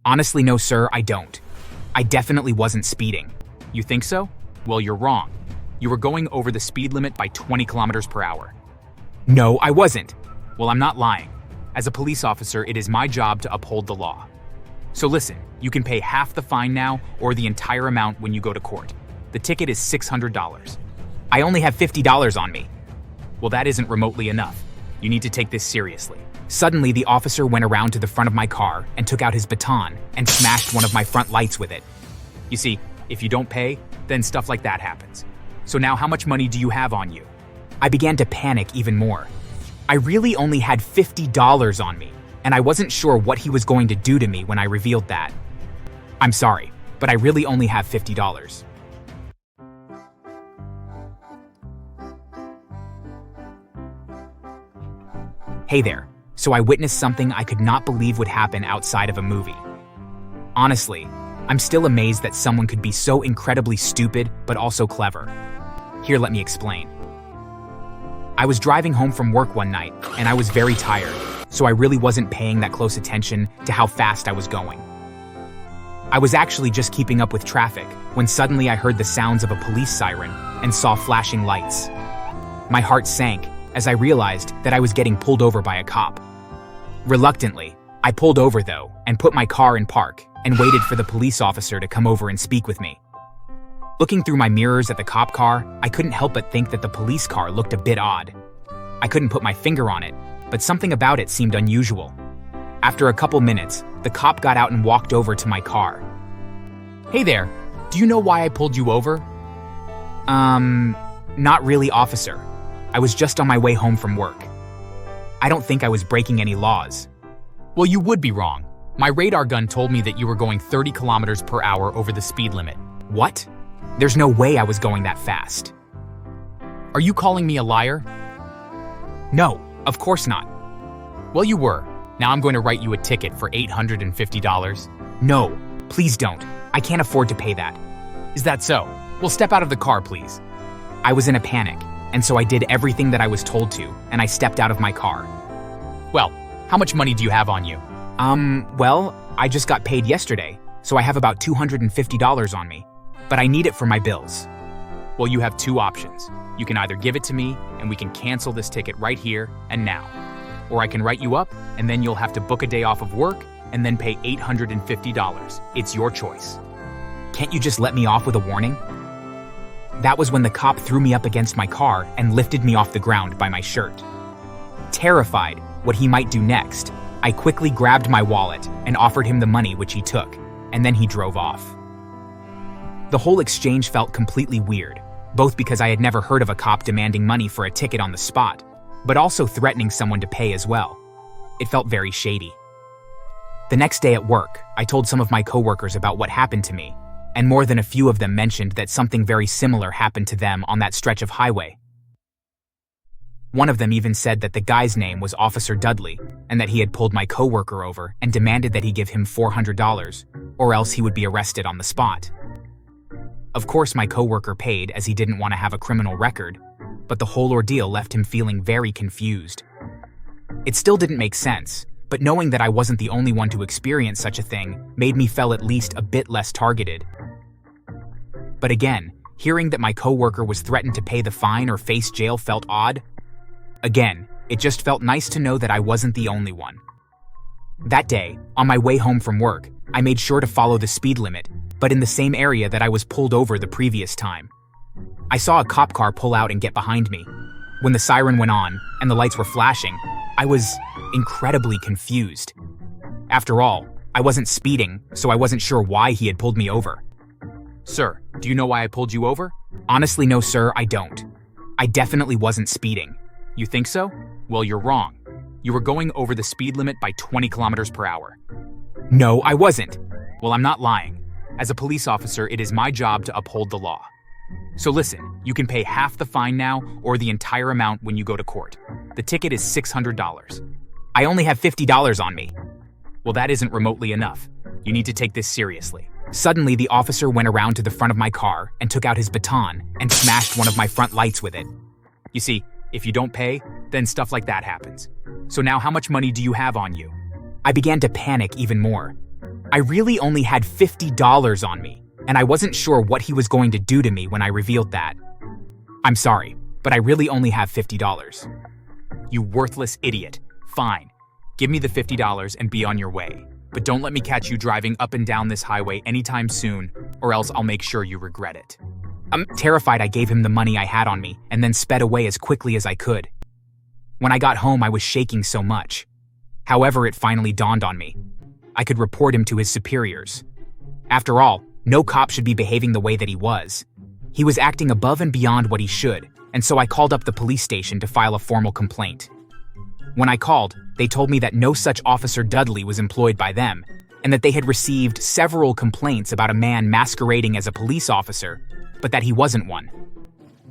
Honestly, no, sir, I don't. I definitely wasn't speeding. You think so? Well, you're wrong. You were going over the speed limit by 20 kilometers per hour. No, I wasn't. Well, I'm not lying. As a police officer, it is my job to uphold the law. So listen, you can pay half the fine now or the entire amount when you go to court. The ticket is $600. I only have $50 on me. Well, that isn't remotely enough. You need to take this seriously. Suddenly, the officer went around to the front of my car and took out his baton and smashed one of my front lights with it. You see, if you don't pay, then stuff like that happens. So now how much money do you have on you? I began to panic even more. I really only had $50 on me, and I wasn't sure what he was going to do to me when I revealed that. I'm sorry, but I really only have $50. Hey there. So I witnessed something I could not believe would happen outside of a movie. Honestly, I'm still amazed that someone could be so incredibly stupid but also clever. Here, let me explain. I was driving home from work one night, and I was very tired, so I really wasn't paying that close attention to how fast I was going. I was actually just keeping up with traffic when suddenly I heard the sounds of a police siren and saw flashing lights. My heart sank as I realized that I was getting pulled over by a cop. Reluctantly, I pulled over though and put my car in park and waited for the police officer to come over and speak with me. Looking through my mirrors at the cop car, I couldn't help but think that the police car looked a bit odd. I couldn't put my finger on it, but something about it seemed unusual. After a couple minutes, the cop got out and walked over to my car. Hey there, do you know why I pulled you over? Not really, officer. I was just on my way home from work. I don't think I was breaking any laws. Well, you would be wrong. My radar gun told me that you were going 30 kilometers per hour over the speed limit. What? There's no way I was going that fast. Are you calling me a liar? No, of course not. Well, you were. Now I'm going to write you a ticket for $850. No, please don't. I can't afford to pay that. Is that so? Well, step out of the car, please. I was in a panic, and so I did everything that I was told to, and I stepped out of my car. Well, how much money do you have on you? Well, I just got paid yesterday, so I have about $250 on me, but I need it for my bills. Well, you have two options. You can either give it to me, and we can cancel this ticket right here and now. Or I can write you up, and then you'll have to book a day off of work, and then pay $850. It's your choice. Can't you just let me off with a warning? That was when the cop threw me up against my car and lifted me off the ground by my shirt. Terrified what he might do next, I quickly grabbed my wallet and offered him the money, which he took, and then he drove off. The whole exchange felt completely weird, both because I had never heard of a cop demanding money for a ticket on the spot, but also threatening someone to pay as well. It felt very shady. The next day at work, I told some of my coworkers about what happened to me, and more than a few of them mentioned that something very similar happened to them on that stretch of highway. One of them even said that the guy's name was Officer Dudley, and that he had pulled my coworker over and demanded that he give him $400, or else he would be arrested on the spot. Of course, my coworker paid as he didn't want to have a criminal record, but the whole ordeal left him feeling very confused. It still didn't make sense, but knowing that I wasn't the only one to experience such a thing made me feel at least a bit less targeted. But again, hearing that my coworker was threatened to pay the fine or face jail felt odd. Again, it just felt nice to know that I wasn't the only one. That day, on my way home from work, I made sure to follow the speed limit, but in the same area that I was pulled over the previous time. I saw a cop car pull out and get behind me. When the siren went on and the lights were flashing, I was incredibly confused. After all, I wasn't speeding, so I wasn't sure why he had pulled me over. Sir, do you know why I pulled you over? Honestly, no, sir, I don't. I definitely wasn't speeding. You think so? Well, you're wrong. You were going over the speed limit by 20 kilometers per hour. No, I wasn't. Well, I'm not lying. As a police officer, it is my job to uphold the law. So listen, you can pay half the fine now or the entire amount when you go to court. The ticket is $600. I only have $50 on me. Well, that isn't remotely enough. You need to take this seriously. Suddenly, the officer went around to the front of my car and took out his baton and smashed one of my front lights with it. You see, if you don't pay, then stuff like that happens. So now how much money do you have on you? I began to panic even more. I really only had $50 on me, and I wasn't sure what he was going to do to me when I revealed that. I'm sorry, but I really only have $50. You worthless idiot. Fine. Give me the $50 and be on your way. But don't let me catch you driving up and down this highway anytime soon, or else I'll make sure you regret it. I'm terrified. I gave him the money I had on me and then sped away as quickly as I could. When I got home, I was shaking so much. However, it finally dawned on me. I could report him to his superiors. After all, no cop should be behaving the way that he was. He was acting above and beyond what he should, and so I called up the police station to file a formal complaint. When I called, they told me that no such Officer Dudley was employed by them, and that they had received several complaints about a man masquerading as a police officer, but that he wasn't one.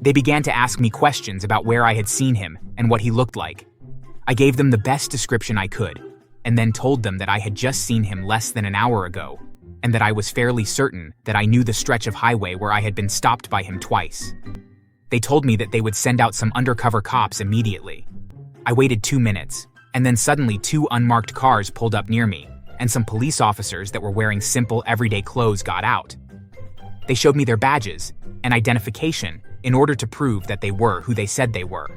They began to ask me questions about where I had seen him and what he looked like. I gave them the best description I could, and then told them that I had just seen him less than an hour ago, and that I was fairly certain that I knew the stretch of highway where I had been stopped by him twice. They told me that they would send out some undercover cops immediately. I waited 2 minutes, and then suddenly 2 unmarked cars pulled up near me, and some police officers that were wearing simple everyday clothes got out. They showed me their badges and identification in order to prove that they were who they said they were.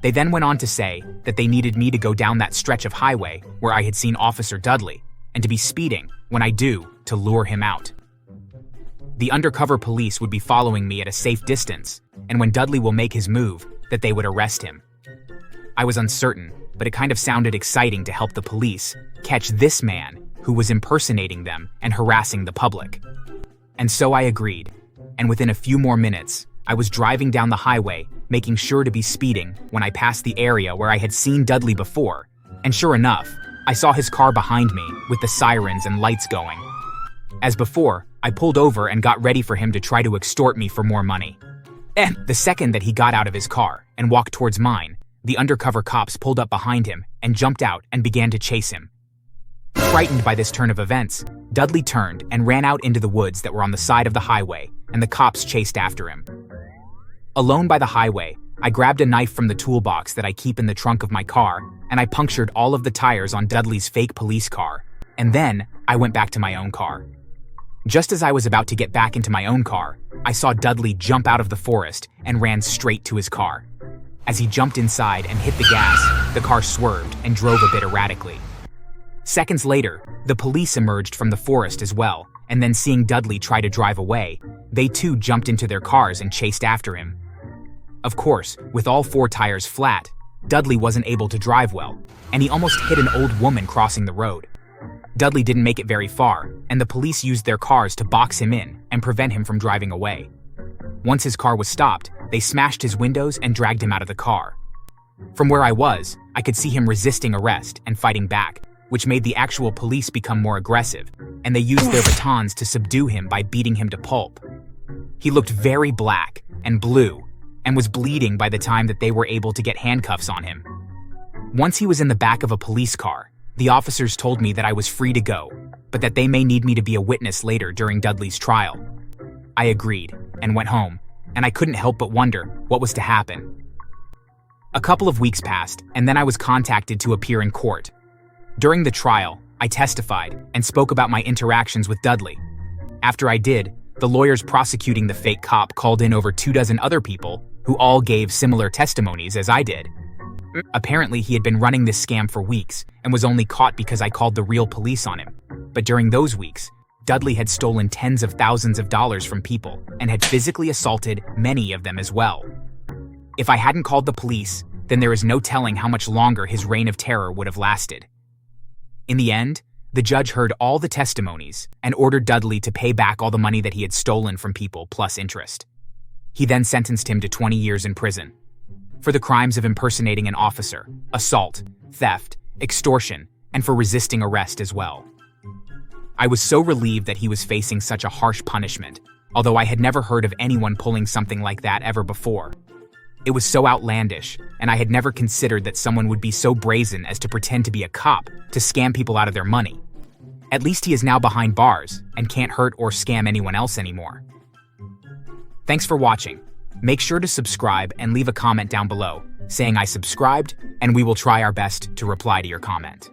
They then went on to say that they needed me to go down that stretch of highway where I had seen Officer Dudley, and to be speeding when I do to lure him out. The undercover police would be following me at a safe distance, and when Dudley will make his move, that they would arrest him. I was uncertain, but it kind of sounded exciting to help the police catch this man who was impersonating them and harassing the public. And so I agreed, and within a few more minutes, I was driving down the highway, making sure to be speeding when I passed the area where I had seen Dudley before, and sure enough, I saw his car behind me with the sirens and lights going. As before, I pulled over and got ready for him to try to extort me for more money. And the second that he got out of his car and walked towards mine, the undercover cops pulled up behind him and jumped out and began to chase him. Frightened by this turn of events, Dudley turned and ran out into the woods that were on the side of the highway, and the cops chased after him. Alone by the highway, I grabbed a knife from the toolbox that I keep in the trunk of my car, and I punctured all of the tires on Dudley's fake police car, and then I went back to my own car. Just as I was about to get back into my own car, I saw Dudley jump out of the forest and ran straight to his car. As he jumped inside and hit the gas, the car swerved and drove a bit erratically. Seconds later, the police emerged from the forest as well, and then seeing Dudley try to drive away, they too jumped into their cars and chased after him. Of course, with all 4 tires flat, Dudley wasn't able to drive well, and he almost hit an old woman crossing the road. Dudley didn't make it very far, and the police used their cars to box him in and prevent him from driving away. Once his car was stopped, they smashed his windows and dragged him out of the car. From where I was, I could see him resisting arrest and fighting back, which made the actual police become more aggressive, and they used their batons to subdue him by beating him to pulp. He looked very black and blue, and was bleeding by the time that they were able to get handcuffs on him. Once he was in the back of a police car, the officers told me that I was free to go, but that they may need me to be a witness later during Dudley's trial. I agreed and went home, and I couldn't help but wonder what was to happen. A couple of weeks passed, and then I was contacted to appear in court. During the trial, I testified and spoke about my interactions with Dudley. After I did, the lawyers prosecuting the fake cop called in over 24 other people who all gave similar testimonies as I did. Apparently, he had been running this scam for weeks and was only caught because I called the real police on him. But during those weeks, Dudley had stolen tens of thousands of dollars from people and had physically assaulted many of them as well. If I hadn't called the police, then there is no telling how much longer his reign of terror would have lasted. In the end, the judge heard all the testimonies and ordered Dudley to pay back all the money that he had stolen from people plus interest. He then sentenced him to 20 years in prison for the crimes of impersonating an officer, assault, theft, extortion, and for resisting arrest as well. I was so relieved that he was facing such a harsh punishment, although I had never heard of anyone pulling something like that ever before. It was so outlandish, and I had never considered that someone would be so brazen as to pretend to be a cop to scam people out of their money. At least he is now behind bars and can't hurt or scam anyone else anymore. Thanks for watching. Make sure to subscribe and leave a comment down below saying I subscribed, and we will try our best to reply to your comment.